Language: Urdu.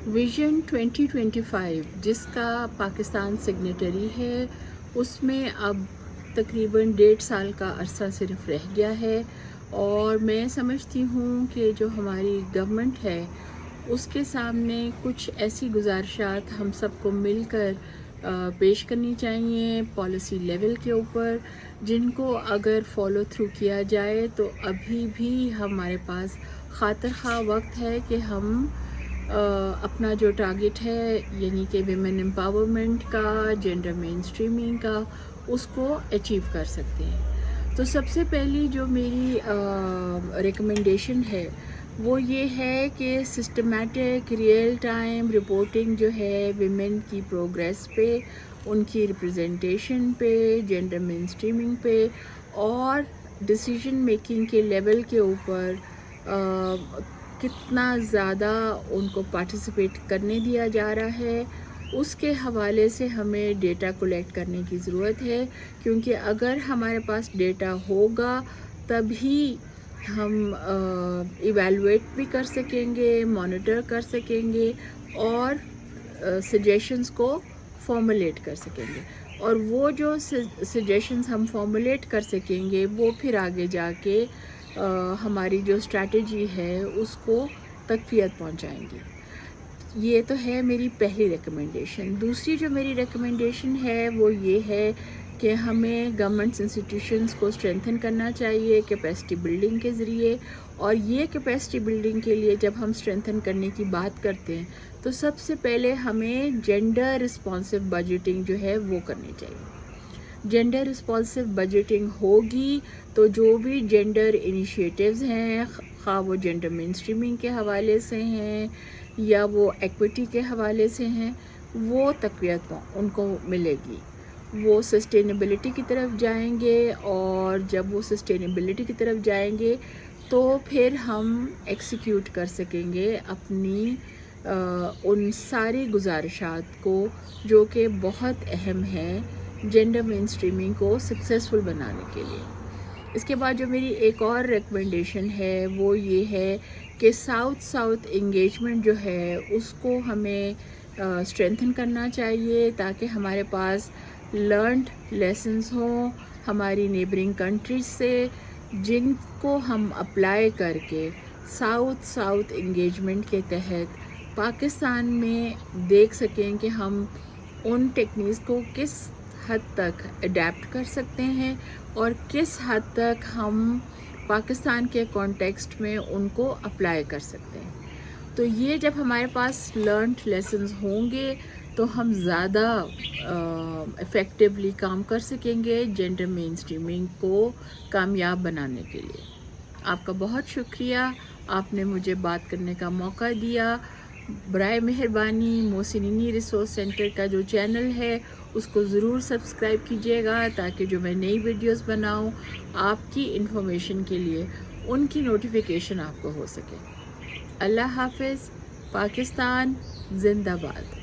ویژن 2025 جس کا پاکستان سگنیٹری ہے، اس میں اب تقریباً 1.5 سال کا عرصہ صرف رہ گیا ہے، اور میں سمجھتی ہوں کہ جو ہماری گورنمنٹ ہے اس کے سامنے کچھ ایسی گزارشات ہم سب کو مل کر پیش کرنی چاہیے پالیسی لیول کے اوپر، جن کو اگر فالو تھرو کیا جائے تو ابھی بھی ہمارے پاس خاطر خواہ وقت ہے کہ ہم اپنا جو ٹارگٹ ہے، یعنی کہ ویمن امپاورمنٹ کا، جینڈر مین اسٹریمنگ کا، اس کو اچیو کر سکتے ہیں۔ تو سب سے پہلی جو میری ریکمنڈیشن ہے وہ یہ ہے کہ سسٹمیٹک ریئل ٹائم رپورٹنگ جو ہے ویمن کی پروگریس پہ، ان کی ریپرزنٹیشن پہ، جینڈر مین اسٹریمنگ پہ، اور ڈیسیجن میکنگ کے لیول کے اوپر کتنا زیادہ ان کو پارٹیسپیٹ کرنے دیا جا رہا ہے، اس کے حوالے سے ہمیں ڈیٹا کلیکٹ کرنے کی ضرورت ہے، کیونکہ اگر ہمارے پاس ڈیٹا ہوگا تبھی ہم ایویلویٹ بھی کر سکیں گے، مانیٹر کر سکیں گے، اور سجیشنز کو فارمولیٹ کر سکیں گے، اور وہ جو سجیشنز ہم فارمولیٹ کر سکیں گے وہ پھر آگے جا کے ہماری جو اسٹریٹجی ہے اس کو تقویت پہنچائیں گی۔ یہ تو ہے میری پہلی ریکمنڈیشن۔ دوسری جو میری ریکمنڈیشن ہے وہ یہ ہے کہ ہمیں گورنمنٹ انسٹیٹیوشنز کو اسٹرینتھن کرنا چاہیے کیپیسٹی بلڈنگ کے ذریعے، اور یہ کیپیسٹی بلڈنگ کے لیے جب ہم اسٹرینتھن کرنے کی بات کرتے ہیں تو سب سے پہلے ہمیں جینڈر رسپانسو بجٹنگ جو ہے وہ کرنی چاہیے۔ جینڈر رسپانسو بجٹنگ ہوگی تو جو بھی جینڈر انیشیٹیوز ہیں، خواہ وہ جینڈر مین اسٹریمنگ کے حوالے سے ہیں یا وہ ایکویٹی کے حوالے سے ہیں، وہ تقویت ان کو ملے گی، وہ سسٹینیبلٹی کی طرف جائیں گے، اور جب وہ سسٹینیبلٹی کی طرف جائیں گے تو پھر ہم ایکسیکیوٹ کر سکیں گے اپنی ان ساری گزارشات کو جو کہ بہت اہم ہیں جینڈر مین اسٹریمنگ کو سکسیزفل بنانے کے لیے۔ اس کے بعد جو میری ایک اور ریکمنڈیشن ہے وہ یہ ہے کہ ساؤتھ انگیجمنٹ جو ہے اس کو ہمیں اسٹرینتھن کرنا چاہیے، تاکہ ہمارے پاس لرنڈ لیسنز ہوں ہماری نیبرنگ کنٹریز سے، جن کو ہم اپلائی کر کے ساؤتھ انگیجمنٹ کے تحت پاکستان میں دیکھ سکیں کہ ہم ان ٹیکنیکس کو کس حد تک اڈیپٹ کر سکتے ہیں اور کس حد تک ہم پاکستان کے کانٹیکسٹ میں ان کو اپلائی کر سکتے ہیں۔ تو یہ جب ہمارے پاس لرنڈ لیسنز ہوں گے تو ہم زیادہ افیکٹولی کام کر سکیں گے جینڈر مین اسٹریمنگ کو کامیاب بنانے کے لیے۔ آپ کا بہت شکریہ، آپ نے مجھے بات کرنے کا موقع دیا۔ برائے مہربانی محسنینی ریسورس سینٹر کا جو چینل ہے اس کو ضرور سبسکرائب کیجیے گا، تاکہ جو میں نئی ویڈیوز بناؤں آپ کی انفارمیشن کے لیے ان کی نوٹیفیکیشن آپ کو ہو سکے۔ اللہ حافظ۔ پاکستان زندہ باد۔